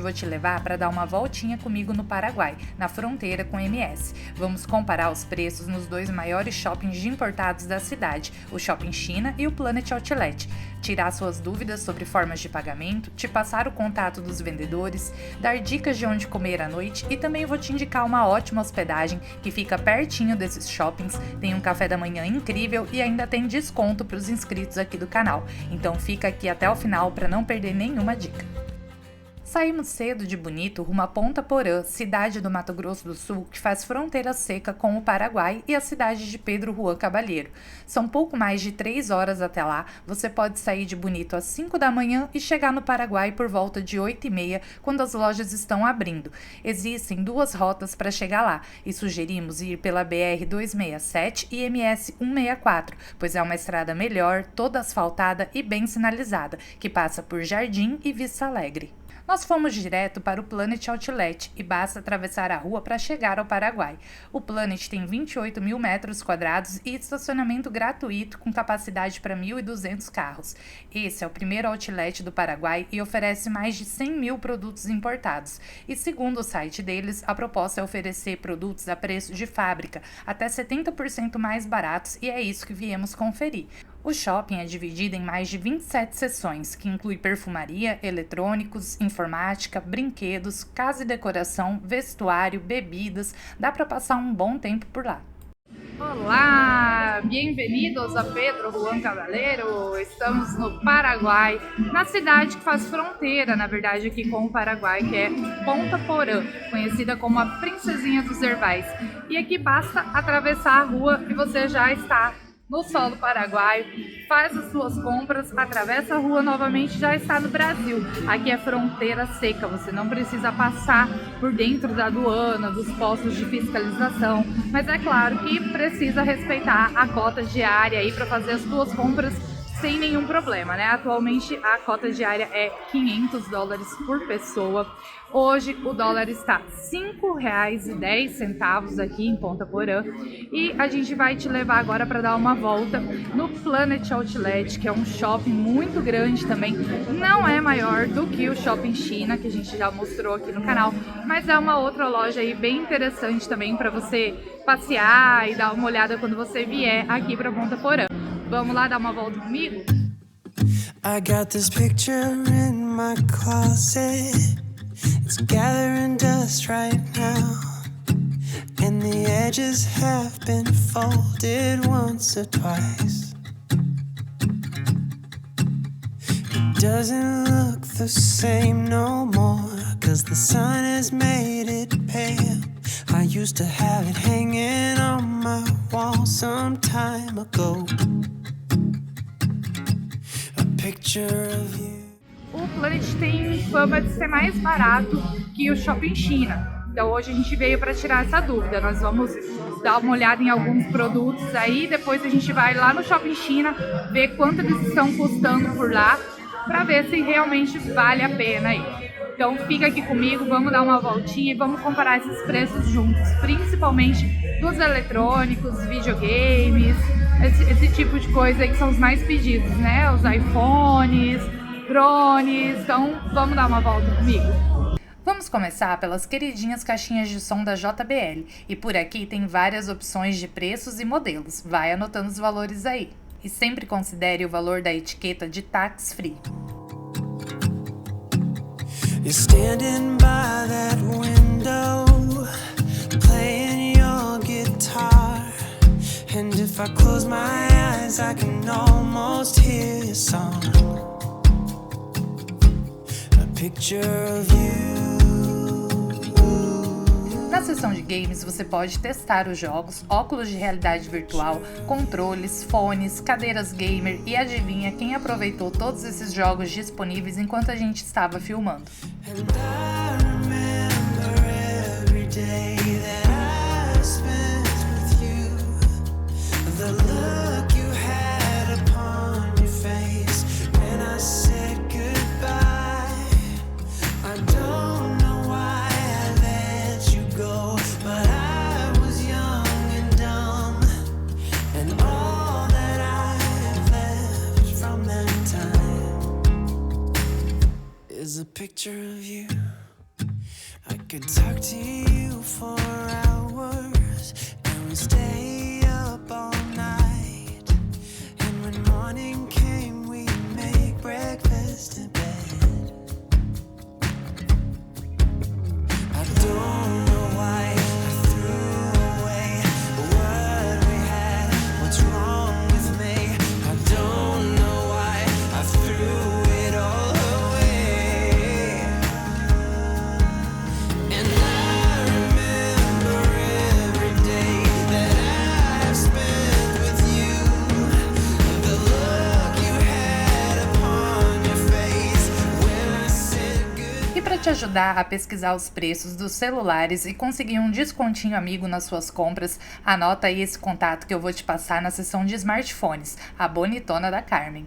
vou te levar para dar uma voltinha comigo no Paraguai, na fronteira com MS. Vamos comparar os preços nos dois maiores shoppings de importados da cidade, o Shopping China e o Planet Outlet. Tirar suas dúvidas sobre formas de pagamento, te passar o contato dos vendedores, dar dicas de onde comer à noite e também vou te indicar uma ótima hospedagem que fica pertinho desses shoppings, tem um café da manhã incrível e ainda tem desconto para os inscritos aqui do canal. Então fica aqui até o final para não perder nenhuma dica. Saímos cedo de Bonito rumo a Ponta Porã, cidade do Mato Grosso do Sul, que faz fronteira seca com o Paraguai e a cidade de Pedro Juan Caballero. São pouco mais de 3 horas até lá, você pode sair de Bonito às 5 da manhã e chegar no Paraguai por volta de 8h30, quando as lojas estão abrindo. Existem 2 rotas para chegar lá e sugerimos ir pela BR-267 e MS-164, pois é uma estrada melhor, toda asfaltada e bem sinalizada, que passa por Jardim e Vista Alegre. Nós fomos direto para o Planet Outlet e basta atravessar a rua para chegar ao Paraguai. O Planet tem 28 mil metros quadrados e estacionamento gratuito com capacidade para 1.200 carros. Esse é o primeiro outlet do Paraguai e oferece mais de 100 mil produtos importados. E segundo o site deles, a proposta é oferecer produtos a preço de fábrica, até 70% mais baratos, e é isso que viemos conferir. O shopping é dividido em mais de 27 seções, que inclui perfumaria, eletrônicos, informática, brinquedos, casa e decoração, vestuário, bebidas. Dá para passar um bom tempo por lá. Olá, bem-vindos a Pedro Juan Caballero. Estamos no Paraguai, na cidade que faz fronteira, na verdade, aqui com o Paraguai, que é Ponta Porã, conhecida como a Princesinha dos Herbais. E aqui basta atravessar a rua e você já está no solo paraguaio, faz as suas compras, atravessa a rua novamente, já está no Brasil. Aqui é fronteira seca, você não precisa passar por dentro da aduana, dos postos de fiscalização, mas é claro que precisa respeitar a cota diária aí para fazer as suas compras sem nenhum problema, né? Atualmente a cota diária é $500 por pessoa. Hoje o dólar está R$ 5,10 aqui em Ponta Porã e a gente vai te levar agora para dar uma volta no Planet Outlet, que é um shopping muito grande também. Não é maior do que o Shopping China, que a gente já mostrou aqui no canal, mas é uma outra loja aí bem interessante também para você passear e dar uma olhada quando você vier aqui para Ponta Porã. Vamos lá dar uma volta comigo? I got this picture in my closet. It's gathering dust right now, and the edges have been folded once or twice. It doesn't look the same no more, 'cause the sun has made it pale. I used to have it hanging on my wall some time ago. A picture of you. O Planet tem fama de ser mais barato que o Shopping China. Então hoje a gente veio para tirar essa dúvida. Nós vamos dar uma olhada em alguns produtos aí, depois a gente vai lá no Shopping China ver quanto eles estão custando por lá, para ver se realmente vale a pena aí. Então fica aqui comigo, vamos dar uma voltinha e vamos comparar esses preços juntos, principalmente dos eletrônicos, videogames, esse tipo de coisa aí que são os mais pedidos, né? Os iPhones, drones. Então vamos dar uma volta comigo. Vamos começar pelas queridinhas caixinhas de som da JBL, e por aqui tem várias opções de preços e modelos. Vai anotando os valores aí. E sempre considere o valor da etiqueta de tax free. You're standing by that window, playing your guitar, and if I close my eyes I can almost hear your song. A picture of you. Na seção de games você pode testar os jogos, óculos de realidade virtual, controles, fones, cadeiras gamer, e adivinha quem aproveitou todos esses jogos disponíveis enquanto a gente estava filmando. And I remember every day that I spent with you, the look you had upon your face when I said goodbye. I don't know why I let you go, but I was young and dumb, and all that I have left from that time is a picture of you. I could talk to you for hours, and we stay up all night. And when morning came, we make breakfast in bed. I don't know why I threw away what we had. What's wrong with me? I don't know why I threw it all away. And I remember every day that I've spent with you. The look you had upon your face when I said goodbye. E para te ajudar a pesquisar os preços dos celulares e conseguir um descontinho amigo nas suas compras, anota aí esse contato que eu vou te passar na seção de smartphones, a bonitona da Carmen.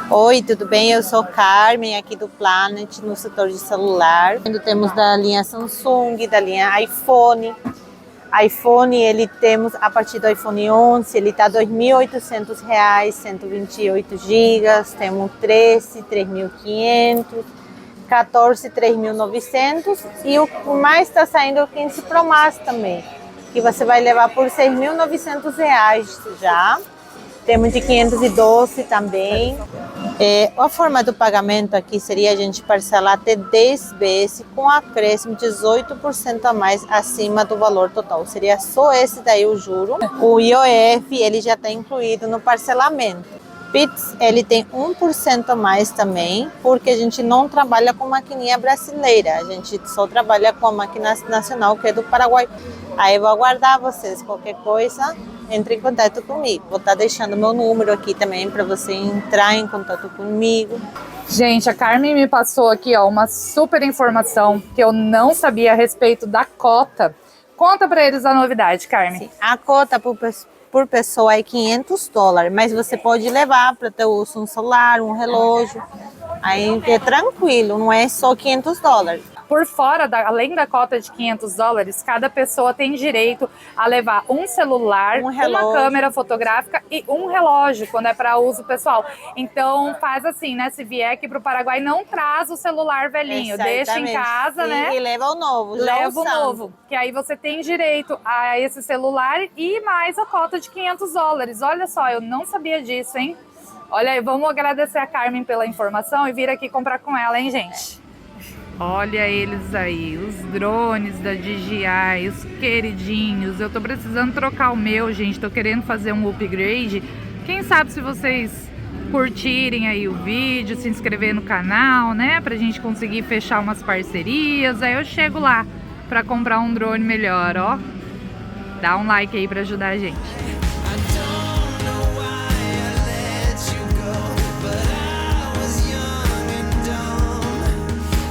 Oi, tudo bem? Eu sou Carmen, aqui do Planet, no setor de celular. Temos da linha Samsung, da linha iPhone. iPhone, ele temos a partir do iPhone 11, ele tá R$ 2.800, 128 GB. Temos 13, 3.500, 14, 3.900 e o mais está saindo o 15 Pro Max também, que você vai levar por R$ 6.900 já. Temos de 512 também. A forma do pagamento aqui seria a gente parcelar até 10 vezes com acréscimo de 18% a mais acima do valor total. Seria só esse daí o juro. O IOF ele já está incluído no parcelamento. Pix ele tem 1% a mais também, porque a gente não trabalha com maquininha brasileira. A gente só trabalha com a máquina nacional que é do Paraguai. Aí eu vou aguardar vocês, qualquer coisa, entre em contato comigo. Vou estar deixando meu número aqui também para você entrar em contato comigo. Gente, a Carmen me passou aqui, ó, uma super informação que eu não sabia a respeito da cota. Conta para eles a novidade, Carmen. Sim, a cota por pessoa é $500, mas você pode levar para ter uso um celular, um relógio. Aí é tranquilo, não é só $500. Por fora, além da cota de $500, cada pessoa tem direito a levar um celular, Um relógio. uma câmera fotográfica e um relógio, quando é para uso pessoal. Então, faz assim, né? Se vier aqui para o Paraguai, não traz o celular velhinho, deixa em Exatamente. casa, Sim, né? E leva o novo. já Leva o usando. novo, que aí você tem direito a esse celular e mais a cota de $500. Olha só, eu não sabia disso, hein? Olha aí, vamos agradecer a Carmen pela informação e vir aqui comprar com ela, hein, gente? Olha eles aí, os drones da DJI, os queridinhos. Eu tô precisando trocar o meu, gente, tô querendo fazer um upgrade. Quem sabe se vocês curtirem aí o vídeo, se inscrever no canal, né? Pra gente conseguir fechar umas parcerias. Aí eu chego lá pra comprar um drone melhor, ó. Dá um like aí pra ajudar a gente. I don't know why I let you go, but I was young and dumb,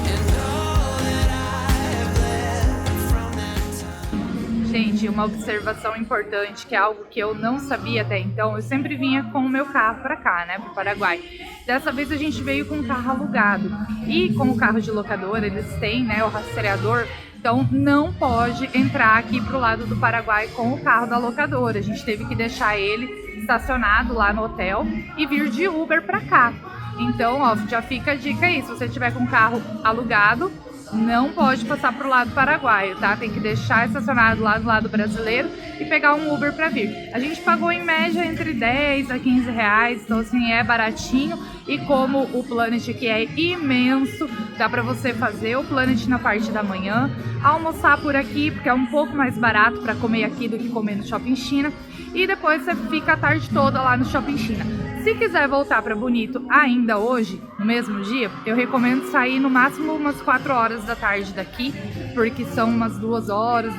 and all that I have left from that time. Gente, uma observação importante, que é algo que eu não sabia até então, eu sempre vinha com o meu carro pra cá, né, pro Paraguai. Dessa vez a gente veio com um carro alugado. E como o carro de locadora, eles têm, né, o rastreador, então não pode entrar aqui pro lado do Paraguai com o carro da locadora. A gente teve que deixar ele estacionado lá no hotel e vir de Uber pra cá. Então, ó, já fica a dica aí, se você tiver com o carro alugado, não pode passar pro lado paraguaio, tá? Tem que deixar estacionado lá do lado brasileiro e pegar um Uber para vir. A gente pagou em média entre 10 a 15 reais, então assim, é baratinho. E como o Planet aqui é imenso, dá para você fazer o Planet na parte da manhã, almoçar por aqui, porque é um pouco mais barato para comer aqui do que comer no Shopping China. E depois você fica a tarde toda lá no Shopping China. Se quiser voltar para Bonito ainda hoje, no mesmo dia, eu recomendo sair no máximo umas 4 horas da tarde daqui, porque são umas 2 horas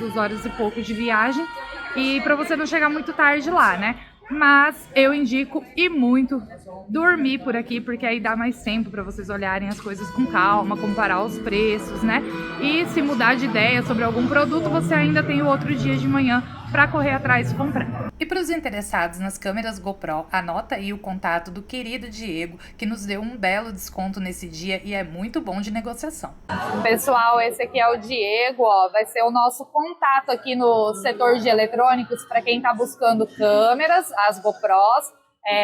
e pouco de viagem, e para você não chegar muito tarde lá, né? Mas eu indico e muito dormir por aqui, porque aí dá mais tempo para vocês olharem as coisas com calma, comparar os preços, né? E se mudar de ideia sobre algum produto, você ainda tem o outro dia de manhã para correr atrás e comprar. E para os interessados nas câmeras GoPro, anota aí o contato do querido Diego, que nos deu um belo desconto nesse dia e é muito bom de negociação. Pessoal, esse aqui é o Diego, ó, vai ser o nosso contato aqui no setor de eletrônicos para quem está buscando câmeras, as GoPros.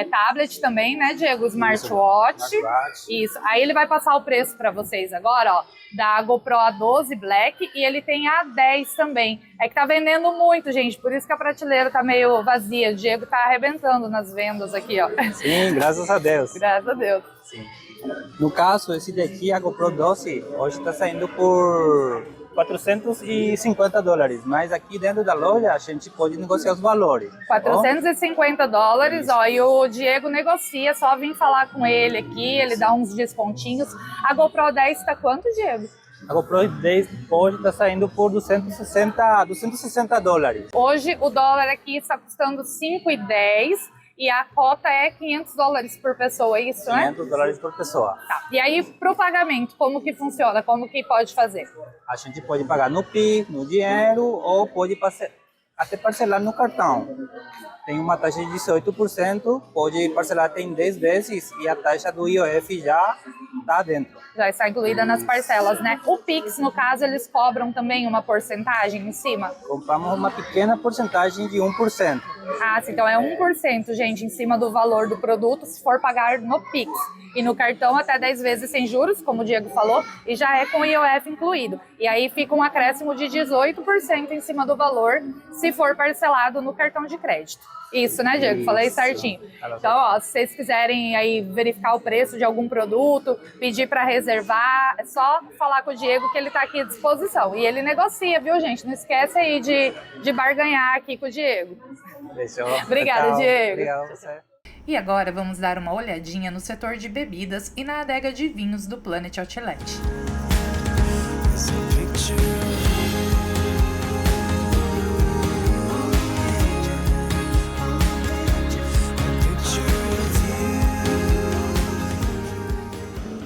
tablet também, né, Diego? Smartwatch. Isso. Aí ele vai passar o preço para vocês agora, ó, da GoPro A12 Black, e ele tem a A10 também. É que tá vendendo muito, gente, por isso que a prateleira tá meio vazia. O Diego tá arrebentando nas vendas aqui, ó. Sim, graças a Deus. Graças a Deus. Sim. No caso, esse daqui, a GoPro 12, hoje está saindo por $450, mas aqui dentro da loja a gente pode negociar os valores. $450, ó, e o Diego negocia, só vim falar com ele aqui, ele dá uns descontinhos. A GoPro 10 tá quanto, Diego? A GoPro 10 hoje está saindo por $260. Hoje o dólar aqui está custando $5,10 e a cota é $500 por pessoa, é isso, né? $500 por pessoa. Tá. E aí, pro pagamento, como que funciona? Como que pode fazer? A gente pode pagar no Pix, no dinheiro, ou pode até parcelar no cartão. Tem uma taxa de 18%, pode parcelar até em 10 vezes e a taxa do IOF já está dentro. Já está incluída nas parcelas, né? O Pix, no caso, eles cobram também uma porcentagem em cima? Compramos uma pequena porcentagem de 1%. Ah, sim, então é 1%, gente, em cima do valor do produto, se for pagar no Pix. E no cartão até 10 vezes sem juros, como o Diego falou, e já é com o IOF incluído. E aí fica um acréscimo de 18% em cima do valor, se for parcelado no cartão de crédito. Isso, né, Diego? Isso. Falei certinho. Então, ó, se vocês quiserem aí verificar o preço de algum produto, pedir para reservar, é só falar com o Diego que ele tá aqui à disposição. E ele negocia, viu, gente? Não esquece aí de barganhar aqui com o Diego. Fechou. Obrigada, Tchau. Diego. Obrigado a você. E agora vamos dar uma olhadinha no setor de bebidas e na adega de vinhos do Planet Outlet. There's a picture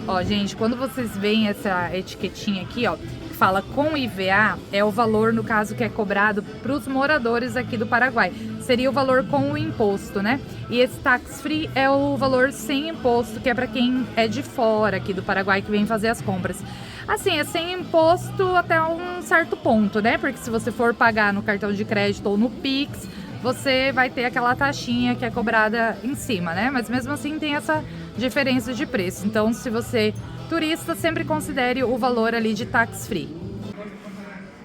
Ó, gente, quando vocês veem essa etiquetinha aqui, ó, que fala com IVA, é o valor, no caso, que é cobrado para os moradores aqui do Paraguai. Seria o valor com o imposto, né? E esse tax free é o valor sem imposto, que é para quem é de fora aqui do Paraguai, que vem fazer as compras. Assim, é sem imposto até um certo ponto, né? Porque se você for pagar no cartão de crédito ou no Pix, você vai ter aquela taxinha que é cobrada em cima, né? Mas mesmo assim tem essa diferença de preço. Então, se você turista, sempre considere o valor ali de tax free.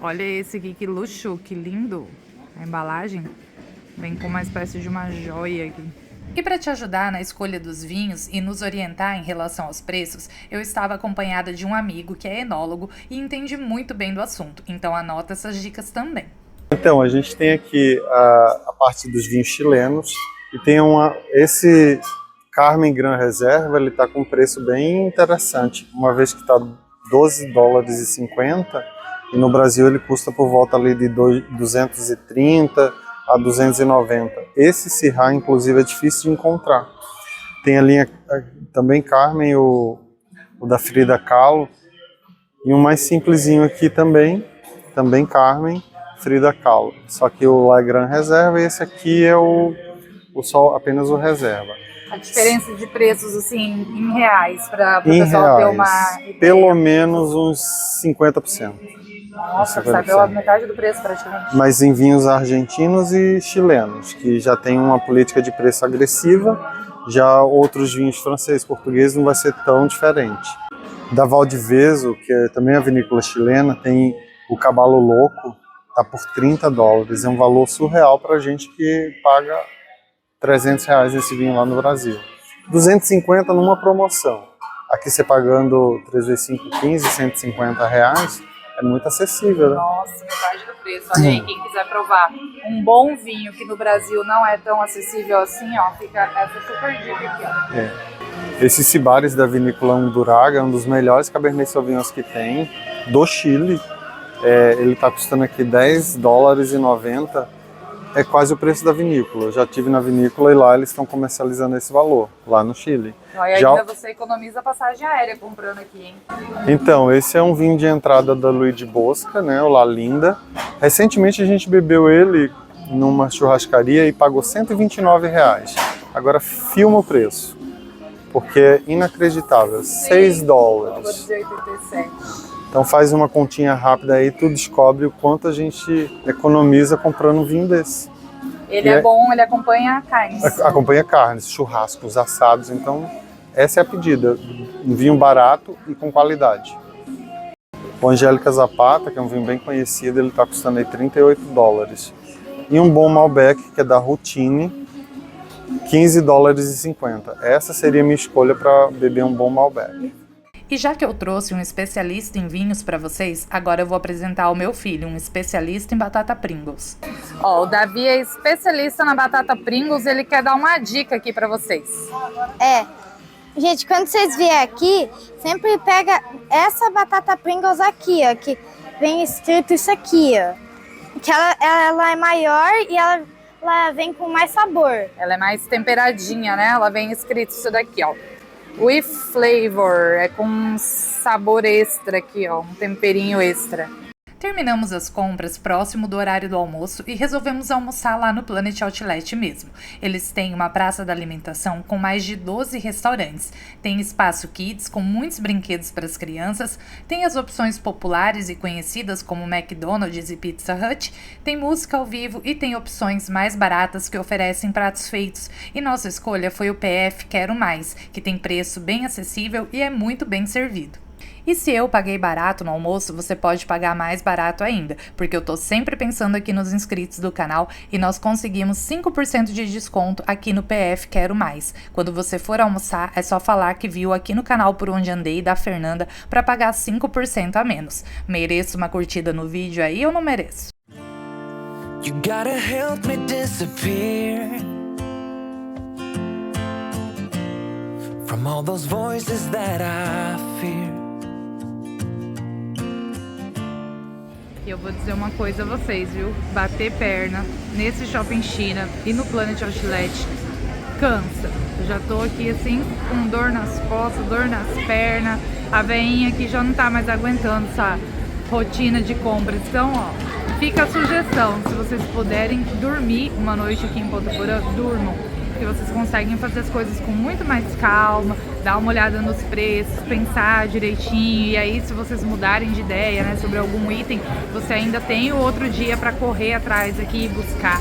Olha esse aqui, que luxo, que lindo. A embalagem vem com uma espécie de uma joia aqui. E para te ajudar na escolha dos vinhos e nos orientar em relação aos preços, eu estava acompanhada de um amigo que é enólogo e entende muito bem do assunto. Então anota essas dicas também. Então, a gente tem aqui a parte dos vinhos chilenos e tem esse Carmen Gran Reserva, ele está com um preço bem interessante, uma vez que está $12,50 e no Brasil ele custa por volta ali de 230 a 290. Esse Syrah, inclusive, é difícil de encontrar. Tem a linha também Carmen, o da Frida Kahlo, e um mais simplesinho aqui também Carmen, Frida Kahlo. Só que o La Gran Reserva e esse aqui é apenas o reserva. A diferença de preços, assim, em reais, para o Em pessoal ter uma reais, ideia. pelo menos uns 50%. Nossa, sai pela metade do preço praticamente. Mas em vinhos argentinos e chilenos, que já tem uma política de preço agressiva, já outros vinhos franceses, portugueses, não vai ser tão diferente. Da Valdivieso, que é também a vinícola chilena, tem o Caballo Louco, está por $30. É um valor surreal para a gente que paga R$300 esse vinho lá no Brasil. 250 numa promoção. Aqui você pagando 3 vezes 5, 15, R$150, é muito acessível, né? Nossa, metade do preço. Olha aí, quem quiser provar um bom vinho que no Brasil não é tão acessível assim, ó, fica essa super dica aqui, ó. Esse Cibares da vinícola Unduraga é um dos melhores Cabernet Sauvignons que tem, do Chile. Ele está custando aqui $10,90. É quase o preço da vinícola. Eu já estive na vinícola e lá eles estão comercializando esse valor, lá no Chile. E ainda você economiza a passagem aérea comprando aqui, hein? Então, esse é um vinho de entrada da Luigi Bosca, né, o La Linda. Recentemente a gente bebeu ele numa churrascaria e pagou R$129. Agora filma o preço, porque é inacreditável, $6. Vou dizer 87. Então faz uma continha rápida aí, tu descobre o quanto a gente economiza comprando um vinho desse. Ele E é bom, ele acompanha carnes. Acompanha carnes, churrascos, assados, então essa é a pedida. Um vinho barato e com qualidade. O Angélica Zapata, que é um vinho bem conhecido, ele está custando aí $38. E um bom Malbec, que é da Routine, $15,50. Essa seria a minha escolha para beber um bom Malbec. E já que eu trouxe um especialista em vinhos para vocês, agora eu vou apresentar o meu filho, um especialista em batata Pringles. Ó, o Davi é especialista na batata Pringles, ele quer dar uma dica aqui para vocês. Gente, quando vocês vierem aqui, sempre pega essa batata Pringles aqui, ó, que vem escrito isso aqui, ó. Que ela é maior e ela vem com mais sabor. Ela é mais temperadinha, né? Ela vem escrito isso daqui, ó. With flavor, é com um sabor extra aqui, ó, um temperinho extra. Terminamos as compras próximo do horário do almoço e resolvemos almoçar lá no Planet Outlet mesmo. Eles têm uma praça da alimentação com mais de 12 restaurantes. Tem espaço kids com muitos brinquedos para as crianças, tem as opções populares e conhecidas como McDonald's e Pizza Hut, tem música ao vivo e tem opções mais baratas que oferecem pratos feitos. E nossa escolha foi o PF Quero Mais, que tem preço bem acessível e é muito bem servido. E se eu paguei barato no almoço, você pode pagar mais barato ainda, porque eu tô sempre pensando aqui nos inscritos do canal e nós conseguimos 5% de desconto aqui no PF Quero Mais. Quando você for almoçar, é só falar que viu aqui no canal Por Onde Andei da Fernanda para pagar 5% a menos. Mereço uma curtida no vídeo aí ou não mereço? You gotta help me disappear from all those voices that I fear. E eu vou dizer uma coisa a vocês, viu? Bater perna nesse Shopping China e no Planet Outlet cansa. Eu já tô aqui assim com dor nas costas, dor nas pernas. A veinha aqui já não tá mais aguentando essa rotina de compras. Então, ó, fica a sugestão, se vocês puderem dormir uma noite aqui em Ponta Porã, durmam. Que vocês conseguem fazer as coisas com muito mais calma, dar uma olhada nos preços, pensar direitinho, e aí se vocês mudarem de ideia, né, sobre algum item, você ainda tem o outro dia para correr atrás aqui e buscar.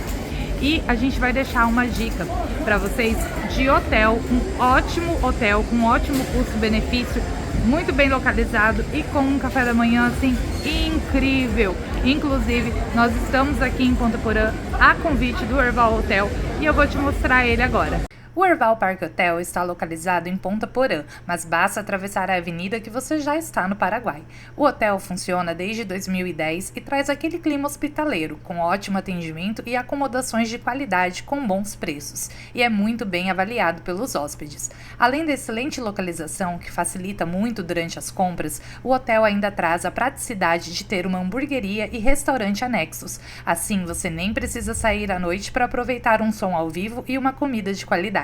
E a gente vai deixar uma dica para vocês de hotel, um ótimo hotel com um ótimo custo-benefício, muito bem localizado e com um café da manhã assim incrível. Inclusive, nós estamos aqui em Ponta Porã a convite do Erval Hotel e eu vou te mostrar ele agora. O Erval Park Hotel está localizado em Ponta Porã, mas basta atravessar a avenida que você já está no Paraguai. O hotel funciona desde 2010 e traz aquele clima hospitaleiro, com ótimo atendimento e acomodações de qualidade com bons preços, e é muito bem avaliado pelos hóspedes. Além da excelente localização, que facilita muito durante as compras, o hotel ainda traz a praticidade de ter uma hamburgueria e restaurante anexos. Assim, você nem precisa sair à noite para aproveitar um som ao vivo e uma comida de qualidade.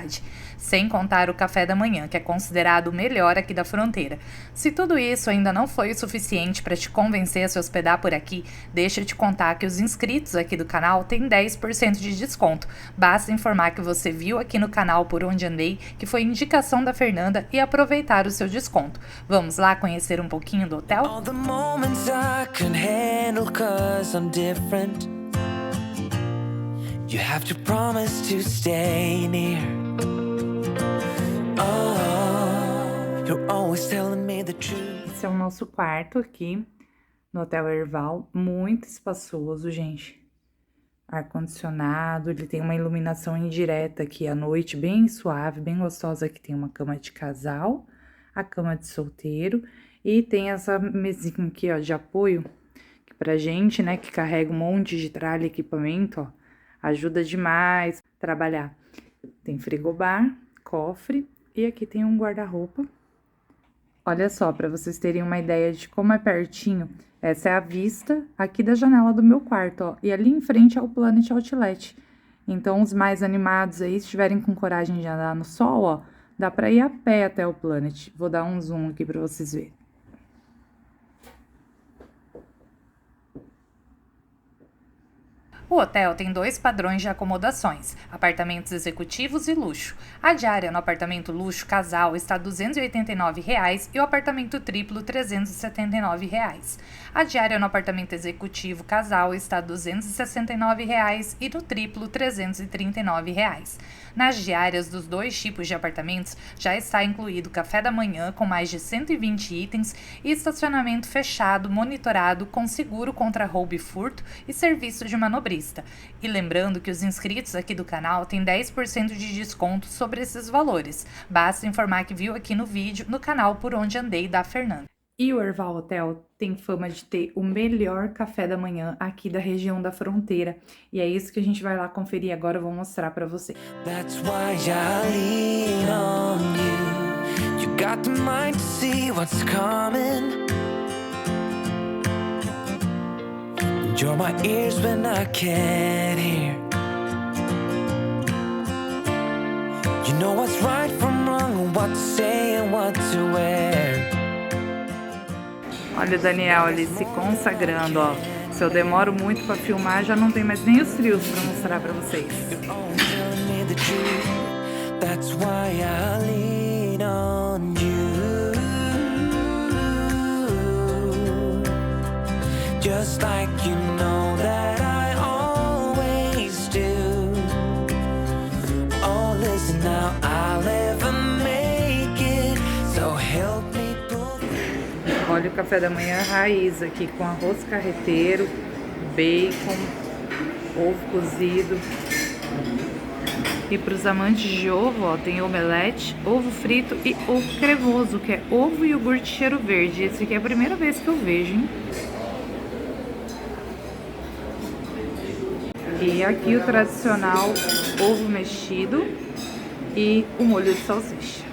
Sem contar o café da manhã, que é considerado o melhor aqui da fronteira. Se tudo isso ainda não foi o suficiente para te convencer a se hospedar por aqui, deixa eu te contar que os inscritos aqui do canal têm 10% de desconto. Basta informar que você viu aqui no canal Por Onde Andei, que foi indicação da Fernanda, e aproveitar o seu desconto. Vamos lá conhecer um pouquinho do hotel? All the moments I can handle 'cause I'm different. You have to promise to stay near. Oh, you're always telling me the truth. Esse é o nosso quarto aqui no Hotel Erval, muito espaçoso, gente. Ar-condicionado, ele tem uma iluminação indireta aqui à noite, bem suave, bem gostosa. Aqui tem uma cama de casal, a cama de solteiro e tem essa mesinha aqui, ó, de apoio, que pra gente, né, que carrega um monte de tralha e equipamento, ó, ajuda demais a trabalhar. Tem frigobar, cofre e aqui tem um guarda-roupa. Olha só, para vocês terem uma ideia de como é pertinho, essa é a vista aqui da janela do meu quarto, ó. E ali em frente é o Planet Outlet. Então, os mais animados aí, se estiverem com coragem de andar no sol, ó, dá para ir a pé até o Planet. Vou dar um zoom aqui para vocês verem. O hotel tem 2 padrões de acomodações, apartamentos executivos e luxo. A diária no apartamento luxo casal está R$ 289 e o apartamento triplo R$ 379. A diária no apartamento executivo casal está R$ 269 e no triplo R$ 339. Nas diárias dos 2 tipos de apartamentos já está incluído café da manhã com mais de 120 itens e estacionamento fechado, monitorado, com seguro contra roubo e furto e serviço de manobrista. E lembrando que os inscritos aqui do canal têm 10% de desconto sobre esses valores. Basta informar que viu aqui no vídeo, no canal Por Onde Andei, da Fernanda. E o Erval Hotel tem fama de ter o melhor café da manhã aqui da região da fronteira. E é isso que a gente vai lá conferir agora, eu vou mostrar pra você. That's why I lean on you. You got the mind to see what's coming. And you're my ears when I can't hear. You know what's right from wrong, what to say and what to wear. Olha o Daniel ali se consagrando, ó. Se eu demoro muito pra filmar, já não tem mais nem os trios pra mostrar pra vocês. That's why I lean on you. Just like you know that I always do. Oh, listen now, I'll never make it. So help me pull. Olha o café da manhã raiz aqui com arroz carreteiro, bacon, ovo cozido. E para os amantes de ovo, ó, tem omelete, ovo frito e ovo cremoso, que é ovo e iogurte cheiro verde. Esse aqui é a primeira vez que eu vejo, hein? E aqui o tradicional ovo mexido e o molho de salsicha.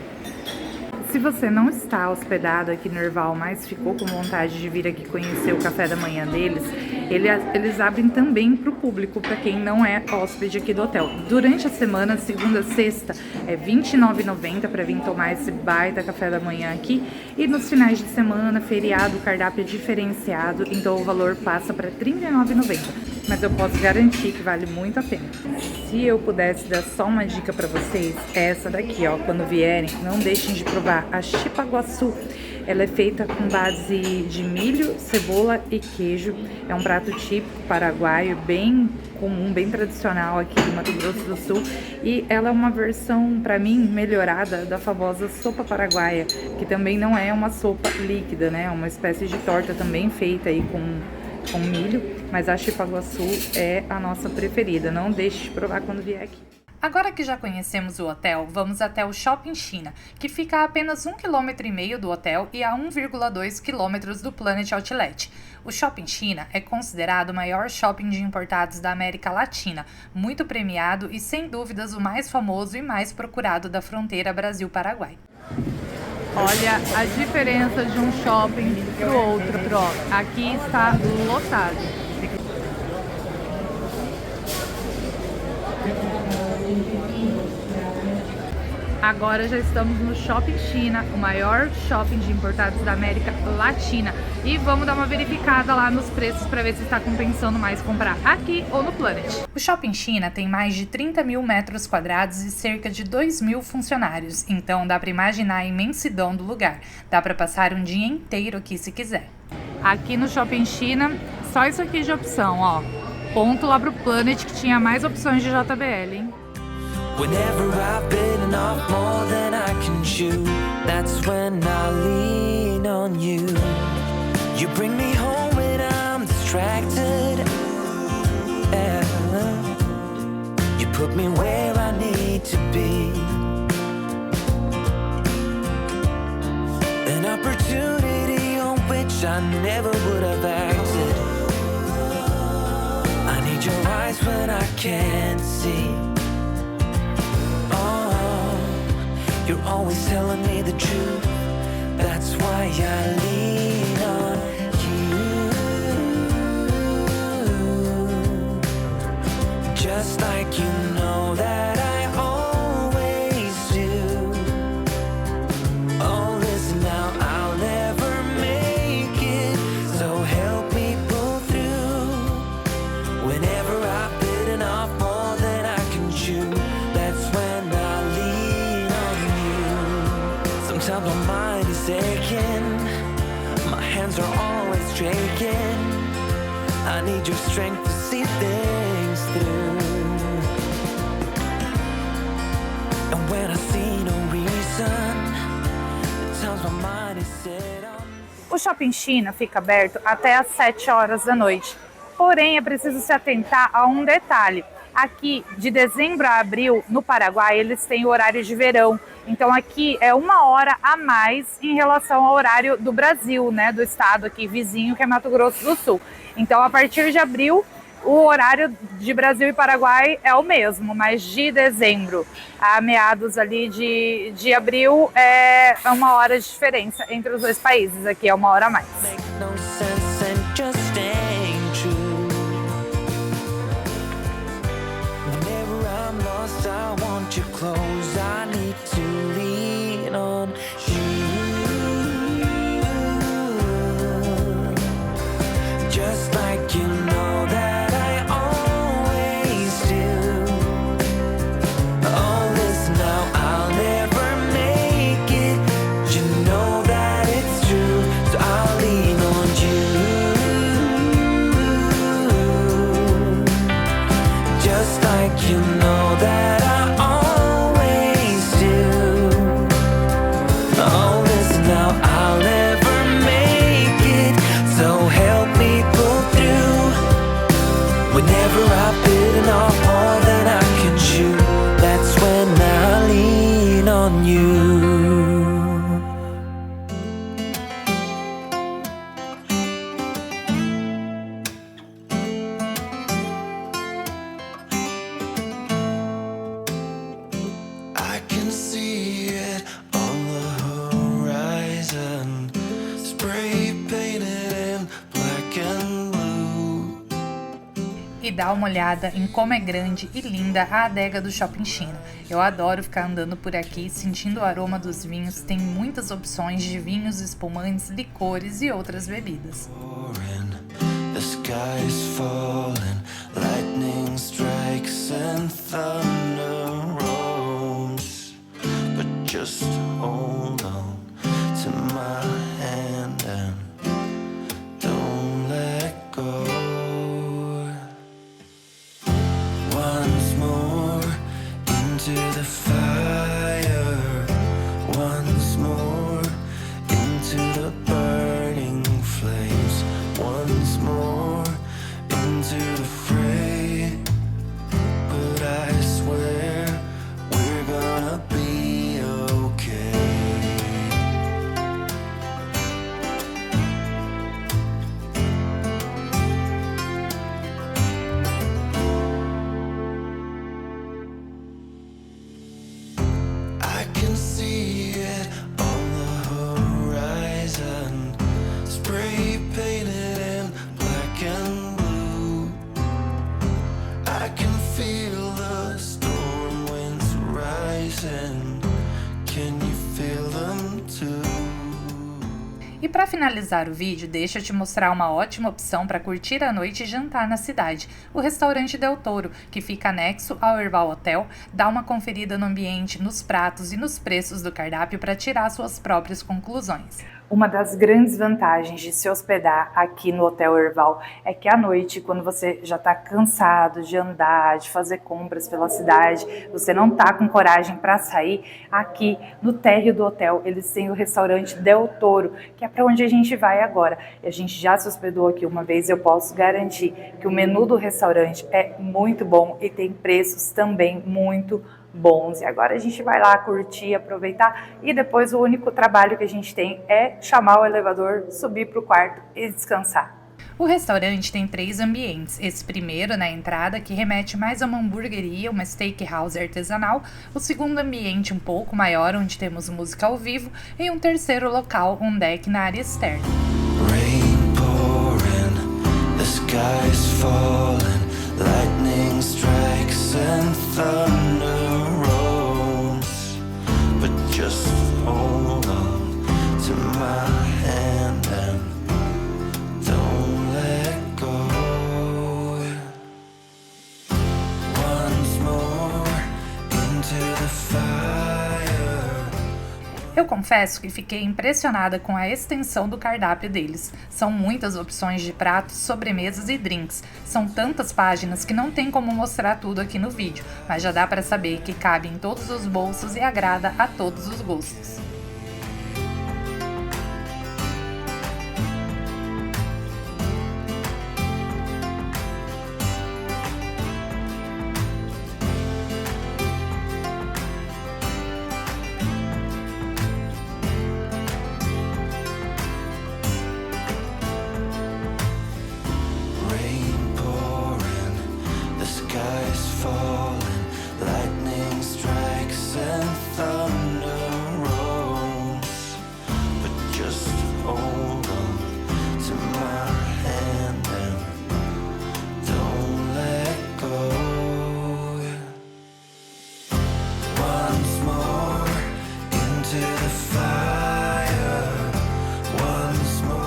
Se você não está hospedado aqui no Erval, mas ficou com vontade de vir aqui conhecer o café da manhã deles, eles abrem também para o público, para quem não é hóspede aqui do hotel. Durante a semana, segunda a sexta, é R$ 29,90 para vir tomar esse baita café da manhã aqui. E nos finais de semana, feriado, o cardápio é diferenciado, então o valor passa para R$ 39,90. Mas eu posso garantir que vale muito a pena. Se eu pudesse dar só uma dica para vocês, é essa daqui, ó. Quando vierem, não deixem de provar a chipaguaçu. Ela é feita com base de milho, cebola e queijo. É um prato típico paraguaio, bem comum, bem tradicional aqui do Mato Grosso do Sul. E ela é uma versão, para mim, melhorada da famosa sopa paraguaia, que também não é uma sopa líquida, né? É uma espécie de torta também feita aí com milho, mas a chipaguaçu é a nossa preferida. Não deixe de provar quando vier aqui. Agora que já conhecemos o hotel, vamos até o Shopping China, que fica a apenas 1,5 km do hotel e a 1,2 km do Planet Outlet. O Shopping China é considerado o maior shopping de importados da América Latina, muito premiado e sem dúvidas o mais famoso e mais procurado da fronteira Brasil-Paraguai. Olha a diferença de um shopping para o outro. Aqui está lotado. Agora já estamos no Shopping China, o maior shopping de importados da América Latina. E vamos dar uma verificada lá nos preços para ver se está compensando mais comprar aqui ou no Planet. O Shopping China tem mais de 30 mil metros quadrados e cerca de 2.000 funcionários. Então dá para imaginar a imensidão do lugar. Dá para passar um dia inteiro aqui se quiser. Aqui no Shopping China, só isso aqui de opção, ó. Ponto lá pro Planet que tinha mais opções de JBL, hein? Whenever I've bitten off more than I can chew, that's when I lean on you. You bring me home when I'm distracted. Yeah. You put me where I need to be. An opportunity on which I never would have acted. I need your eyes when I can't see. You're always telling me the truth. That's why I lean on you. Just like you know that I always do. Oh, listen now, I'll never make it. So help me pull through. Whenever I my mind is aching. My hands are always shaking. I need your strength to see things through. And when I see no reason, at times my mind is set on. O Shopping China fica aberto até às 7 horas da noite. Porém, é preciso se atentar a um detalhe. Aqui, de dezembro a abril, no Paraguai, eles têm o horário de verão. Então aqui é 1 hora a mais em relação ao horário do Brasil, né? Do estado aqui vizinho, que é Mato Grosso do Sul. Então, a partir de abril, o horário de Brasil e Paraguai é o mesmo, mas de dezembro a meados ali de abril é 1 hora de diferença entre os dois países. Aqui é 1 hora a mais. Make no sense and just ain't true. Whenever I'm lost, I want you close. I need to lean on you. Just like you know that I always do. All this now, I'll never make it. You know that it's true, so I'll lean on you. Just like you know that I always do. All this now, I'll never make it. So help me pull through. Whenever I've bitten off more than I can chew, that's when I lean on you. I can see it on the horizon, spray painted in black and blue. E dá uma olhada em como é grande e linda a adega do Shopping China. Eu adoro ficar andando por aqui, sentindo o aroma dos vinhos. Tem muitas opções de vinhos, espumantes, licores e outras bebidas. The sky is falling, lightning strikes and thunder rolls. But just hold on to my hand and don't let go. Once more into the fire, once more into the burning flames, once more into the fray. But I swear we're gonna be okay. I can see it on the horizon, spray painted in black and blue. I can feel the storm winds rising. Can you feel them too? E para finalizar o vídeo, deixa eu te mostrar uma ótima opção para curtir a noite e jantar na cidade, o restaurante Del Toro, que fica anexo ao Herval Hotel. Dá uma conferida no ambiente, nos pratos e nos preços do cardápio para tirar suas próprias conclusões. Uma das grandes vantagens de se hospedar aqui no Hotel Herval é que à noite, quando você já está cansado de andar, de fazer compras pela cidade, você não está com coragem para sair, aqui no térreo do hotel eles têm o restaurante Del Toro, que é para onde a gente vai agora. E a gente já se hospedou aqui uma vez e eu posso garantir que o menu do restaurante é muito bom e tem preços também muito bons. E agora a gente vai lá curtir, aproveitar, e depois o único trabalho que a gente tem é chamar o elevador, subir para o quarto e descansar. O restaurante tem 3 ambientes. Esse primeiro, na entrada, que remete mais a uma hamburgueria, uma steakhouse artesanal. O segundo ambiente, um pouco maior, onde temos música ao vivo. E um terceiro local, um deck na área externa. Rain pouring, the sky's falling, lightning strikes and thunder rolls. But just hold on to my hand and don't let go. Once more into the fire. Eu confesso que fiquei impressionada com a extensão do cardápio deles. São muitas opções de pratos, sobremesas e drinks. São tantas páginas que não tem como mostrar tudo aqui no vídeo, mas já dá para saber que cabe em todos os bolsos e agrada a todos os gostos. Rain pouring, the sky's falling, lightning strikes and thunder rolls. But just hold on to my hand and don't let go. Once more into the fire, once more.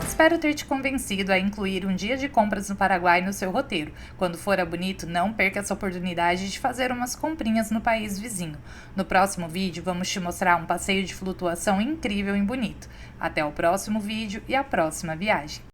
Espero ter te convencido a incluir um dia de compras no Paraguai no seu roteiro. Quando for a Bonito, não perca essa oportunidade de fazer umas comprinhas no país vizinho. No próximo vídeo, vamos te mostrar um passeio de flutuação incrível em Bonito. Até o próximo vídeo e a próxima viagem!